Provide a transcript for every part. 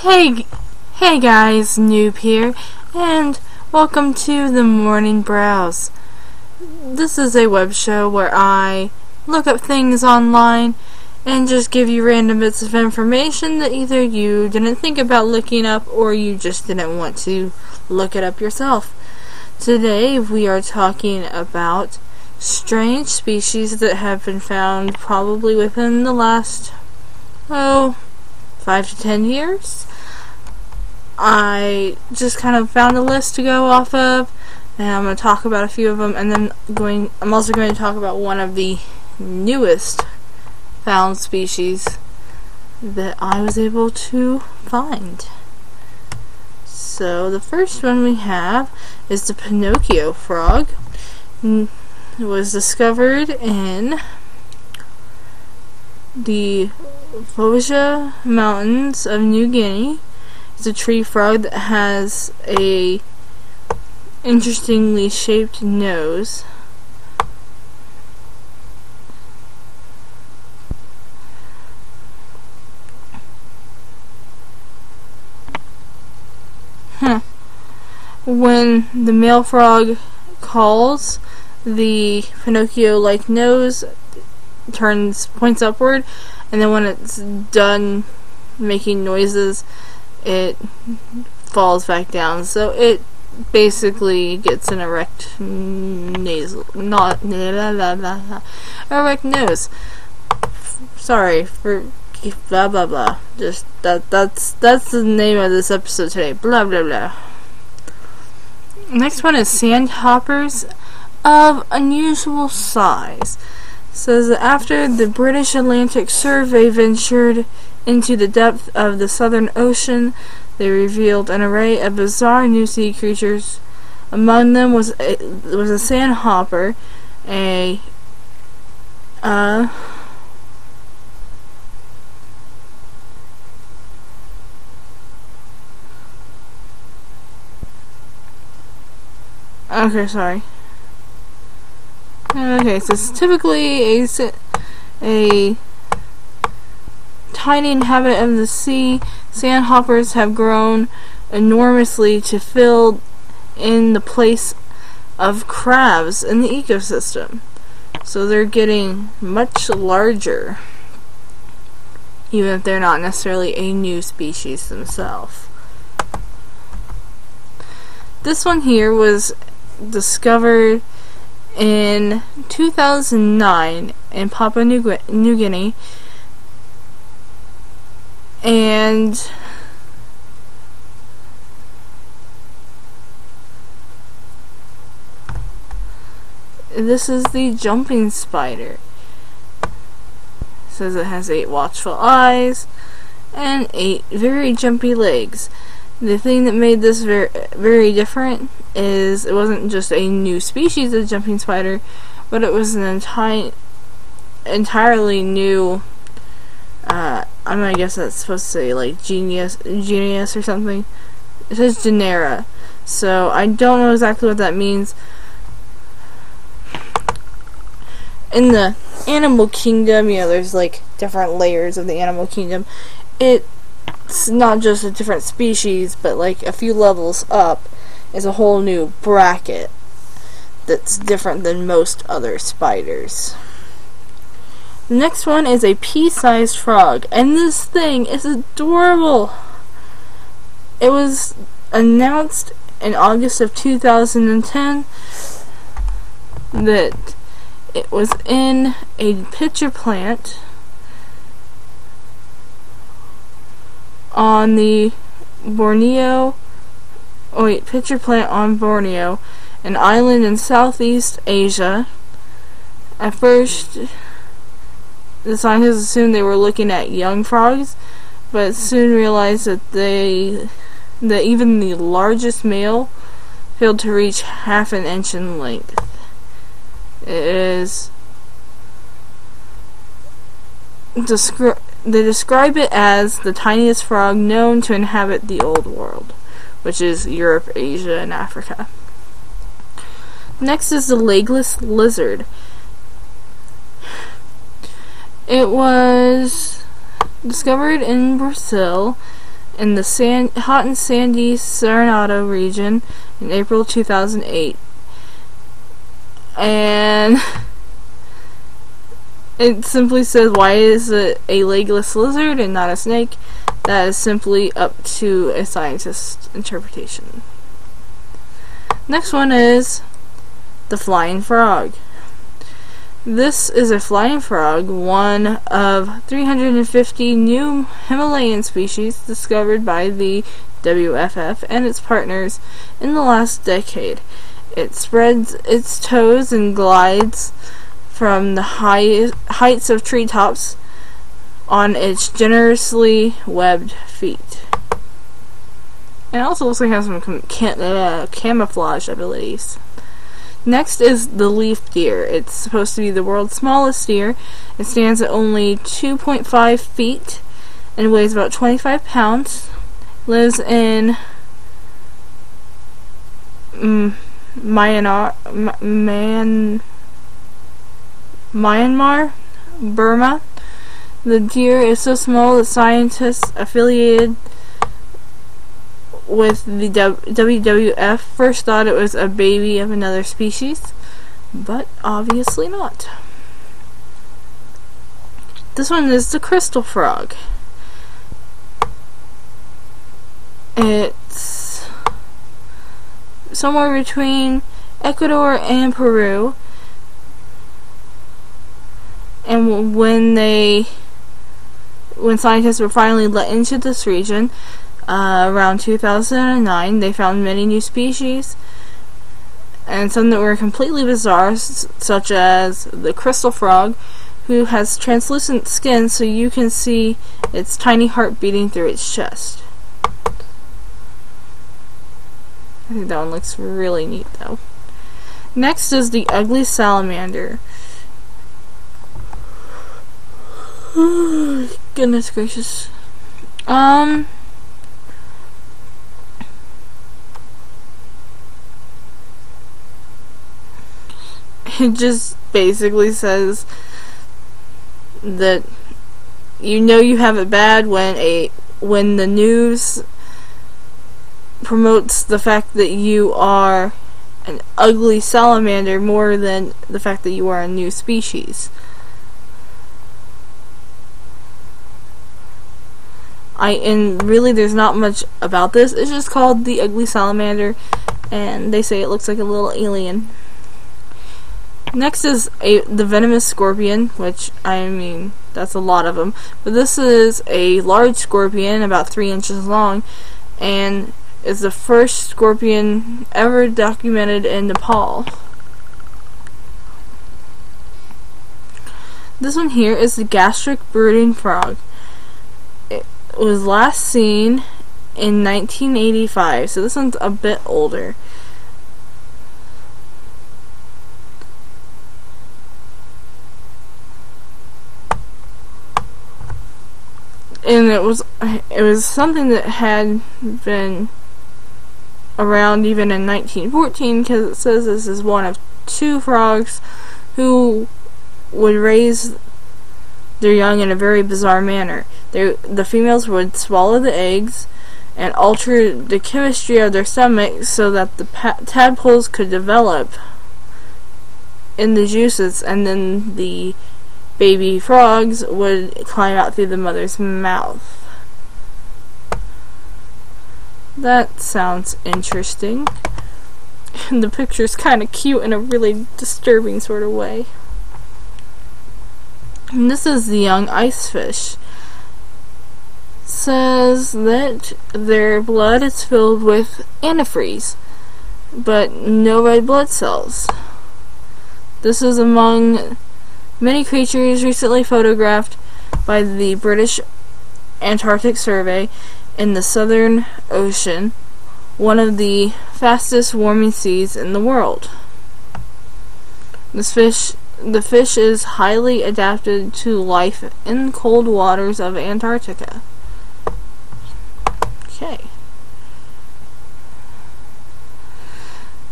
Hey guys, Noob here, and welcome to the Morning Browse. This is a web show where I look up things online and just give you random bits of information that either you didn't think about looking up or you just didn't want to look it up yourself. Today we are talking about strange species that have been found probably within the last 5 to 10 years. I just kind of found a list to go off of, and I'm going to talk about a few of them, and then I'm also going to talk about one of the newest found species that I was able to find. So the first one we have is the Pinocchio Frog. It was discovered in the Vosges Mountains of New Guinea. It's a tree frog that has a interestingly shaped nose. When the male frog calls, the Pinocchio-like nose points upward, and then when it's done making noises, it falls back down. So it basically gets an erect erect nose. Sorry for blah blah blah. Just that's the name of this episode today. Blah blah blah. Next one is sandhoppers of unusual size. It says that after the British Atlantic Survey ventured into the depth of the Southern Ocean, they revealed an array of bizarre new sea creatures. Among them was a sandhopper, Okay, so it's typically a tiny inhabitant of the sea. Sandhoppers have grown enormously to fill in the place of crabs in the ecosystem. So they're getting much larger, even if they're not necessarily a new species themselves. This one here was discovered in 2009 in Papua New Guinea, and this is the jumping spider. It says it has 8 watchful eyes and 8 very jumpy legs. The thing that made this very different is it wasn't just a new species of jumping spider, but it was an entirely new, I guess that's supposed to say like genus or something. It says genera, so I don't know exactly what that means. In the animal kingdom, there's like different layers of the animal kingdom. It's not just a different species, but like a few levels up is a whole new bracket that's different than most other spiders. The next one is a pea-sized frog, and this thing is adorable. It was announced in August of 2010 that it was in a pitcher plant on the pitcher plant on Borneo, an island in Southeast Asia. At first, the scientists assumed they were looking at young frogs, but soon realized that even the largest male failed to reach half an inch in length. They describe it as the tiniest frog known to inhabit the Old World, which is Europe, Asia, and Africa. Next is the Legless Lizard. It was discovered in Brazil in the hot and sandy Cerrado region in April 2008. And it simply says, why is it a legless lizard and not a snake? That is simply up to a scientist's interpretation. Next one is the flying frog. This is a flying frog, one of 350 new Himalayan species discovered by the WFF and its partners in the last decade. It spreads its toes and glides from the heights of treetops on its generously webbed feet. It also looks like it has some camouflage abilities. Next is the leaf deer. It's supposed to be the world's smallest deer. It stands at only 2.5 feet and weighs about 25 pounds. Lives in Myanmar, Burma. The deer is so small that scientists affiliated with the WWF first thought it was a baby of another species, but obviously not. This one is the crystal frog. It's somewhere between Ecuador and Peru, and when scientists were finally let into this region around 2009, they found many new species, and some that were completely bizarre, such as the crystal frog, who has translucent skin so you can see its tiny heart beating through its chest. I think that one looks really neat though. Next is the ugly salamander. Goodness gracious. It just basically says that you know you have it bad when the news promotes the fact that you are an ugly salamander more than the fact that you are a new species. And really there's not much about this. It's just called the ugly salamander, and they say it looks like a little alien. Next is the Venomous Scorpion, which, I mean, that's a lot of them. But this is a large scorpion, about 3 inches long, and is the first scorpion ever documented in Nepal. This one here is the gastric brooding frog. It was last seen in 1985, so this one's a bit older. And it was something that had been around even in 1914, because it says this is one of 2 frogs who would raise their young in a very bizarre manner. The females would swallow the eggs and alter the chemistry of their stomach so that the tadpoles could develop in the juices, and then the baby frogs would climb out through the mother's mouth. That sounds interesting. And the picture's kind of cute in a really disturbing sort of way. And this is the young ice fish. Says that their blood is filled with antifreeze, but no red blood cells. This is among many creatures recently photographed by the British Antarctic Survey in the Southern Ocean, one of the fastest warming seas in the world. The fish is highly adapted to life in cold waters of Antarctica. Okay.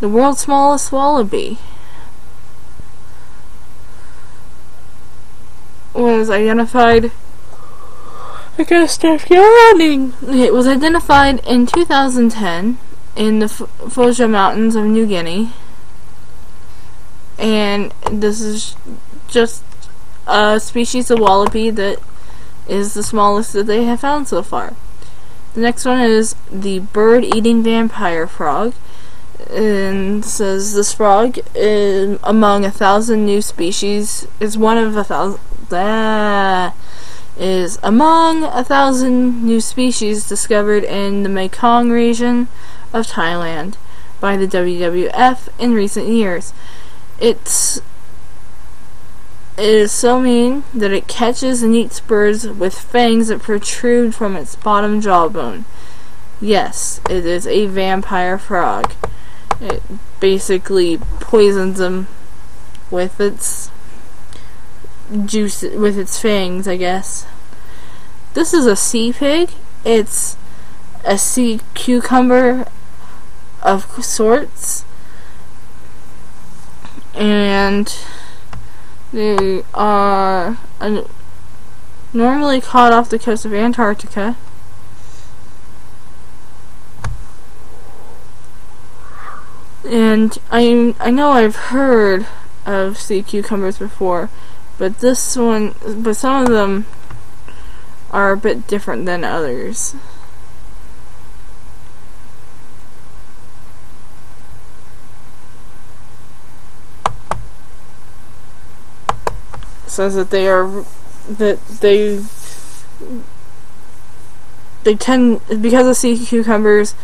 The world's smallest wallaby was identified I gotta stop yawning. It was identified in 2010 in the Foja Mountains of New Guinea. And this is just a species of wallaby that is the smallest that they have found so far. The next one is the bird-eating vampire frog. And says this frog is among 1,000 new species. Is one of 1,000. Is among 1,000 new species discovered in the Mekong region of Thailand by the WWF in recent years. It is so mean that it catches and eats birds with fangs that protrude from its bottom jawbone. Yes, it is a vampire frog. It basically poisons them with its juice, with its fangs, I guess. This is a sea pig. It's a sea cucumber of sorts. And they are normally caught off the coast of Antarctica. And I know I've heard of sea cucumbers before, but some of them are a bit different than others. It says that they tend, because of sea cucumbers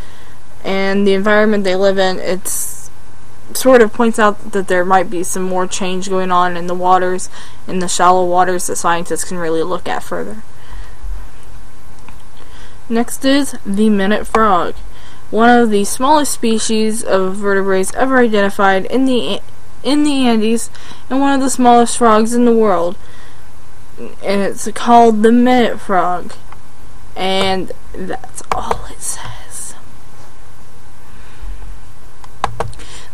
and the environment they live in, it's sort of points out that there might be some more change going on in the waters, in the shallow waters, that scientists can really look at further. Next is the minute frog, one of the smallest species of vertebrates ever identified in the Andes, and one of the smallest frogs in the world. And it's called the minute frog. And that's all it says.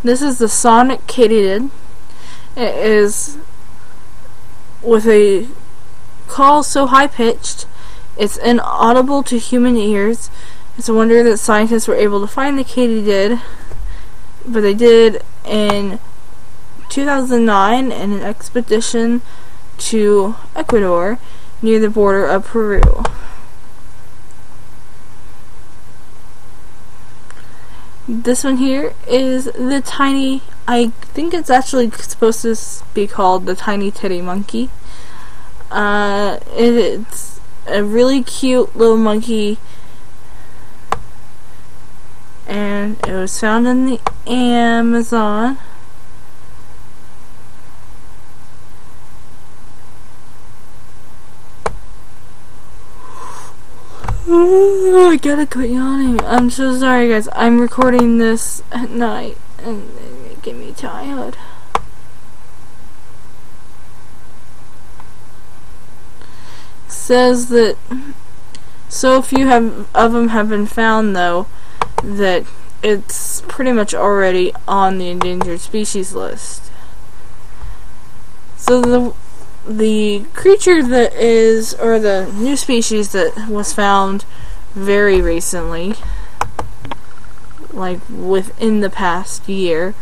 This is the sonic katydid. It is with a call so high-pitched it's inaudible to human ears. It's a wonder that scientists were able to find the katydid, but they did in 2009 in an expedition to Ecuador near the border of Peru. This one here is the tiny, I think it's actually supposed to be called the tiny titty monkey. It's a really cute little monkey, and it was found in the Amazon. I gotta quit yawning. I'm so sorry, guys. I'm recording this at night, and it's making me tired. Says that so few of them have been found, though, that it's pretty much already on the endangered species list. So the creature that is, or the new species that was found very recently, like within the past year,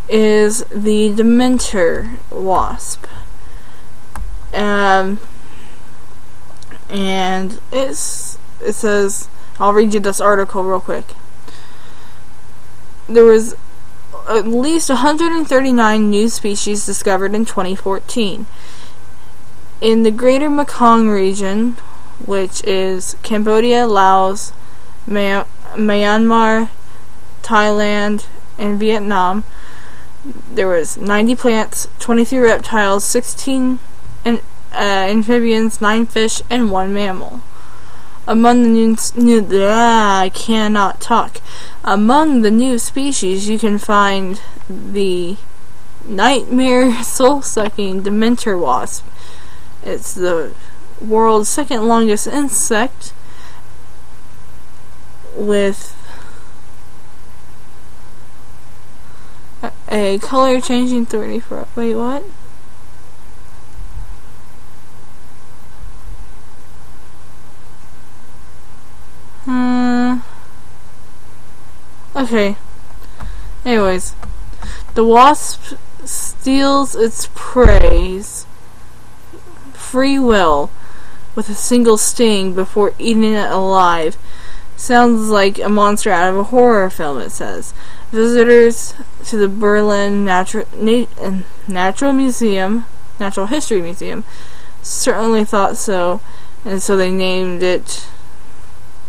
is the Dementor wasp. And it says, I'll read you this article real quick. There was at least 139 new species discovered in 2014. In the greater Mekong region, which is Cambodia, Laos, Myanmar, Thailand, and Vietnam, there was 90 plants, 23 reptiles, 16 amphibians, 9 fish, and 1 mammal. Among the I cannot talk. Among the new species, you can find the nightmare soul-sucking Dementor wasp. It's the world's second longest insect, with a color-changing 30 for. Wait, what? Okay. Anyways, the wasp steals its prey's free will with a single sting before eating it alive. Sounds like a monster out of a horror film, it says. Visitors to the Berlin Natural History Museum certainly thought so, and so they named it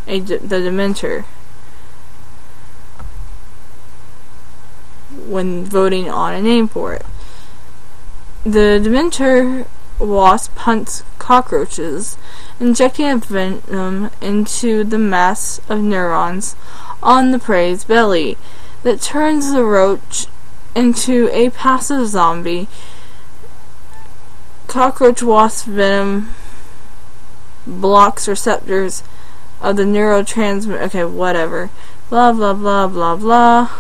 the Dementor when voting on a name for it. The Dementor wasp hunts cockroaches, injecting a venom into the mass of neurons on the prey's belly that turns the roach into a passive zombie. Cockroach wasp venom blocks receptors of the neurotransmitter. Okay, whatever. Blah blah blah blah blah.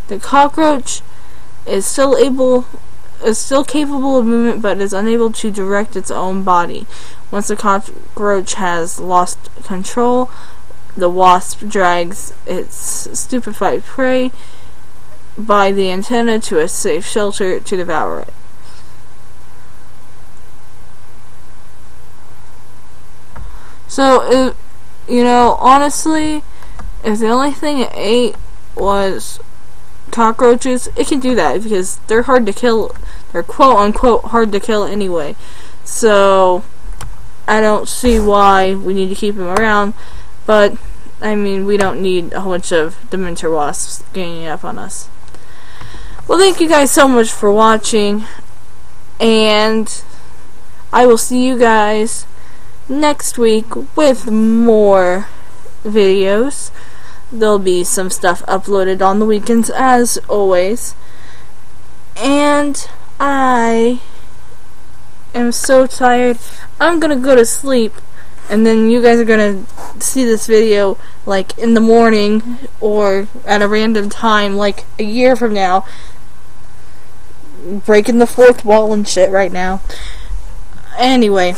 The cockroach is still capable of movement, but is unable to direct its own body. Once the cockroach has lost control, the wasp drags its stupefied prey by the antenna to a safe shelter to devour it. So, honestly, if the only thing it ate was cockroaches, it can do that because they're hard to kill. They're quote unquote hard to kill anyway. So, I don't see why we need to keep them around. But, I mean, we don't need a whole bunch of Dementor wasps ganging up on us. Well, thank you guys so much for watching. And I will see you guys next week with more videos. There'll be some stuff uploaded on the weekends as always. And I am so tired. I'm gonna go to sleep, and then you guys are gonna see this video like in the morning or at a random time like a year from now. Breaking the fourth wall and shit right now. Anyway,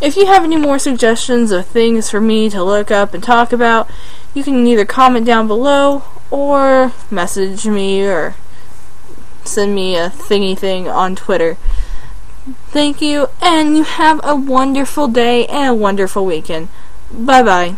if you have any more suggestions of things for me to look up and talk about, you can either comment down below or message me or send me a thingy thing on Twitter. Thank you, and you have a wonderful day and a wonderful weekend. Bye bye.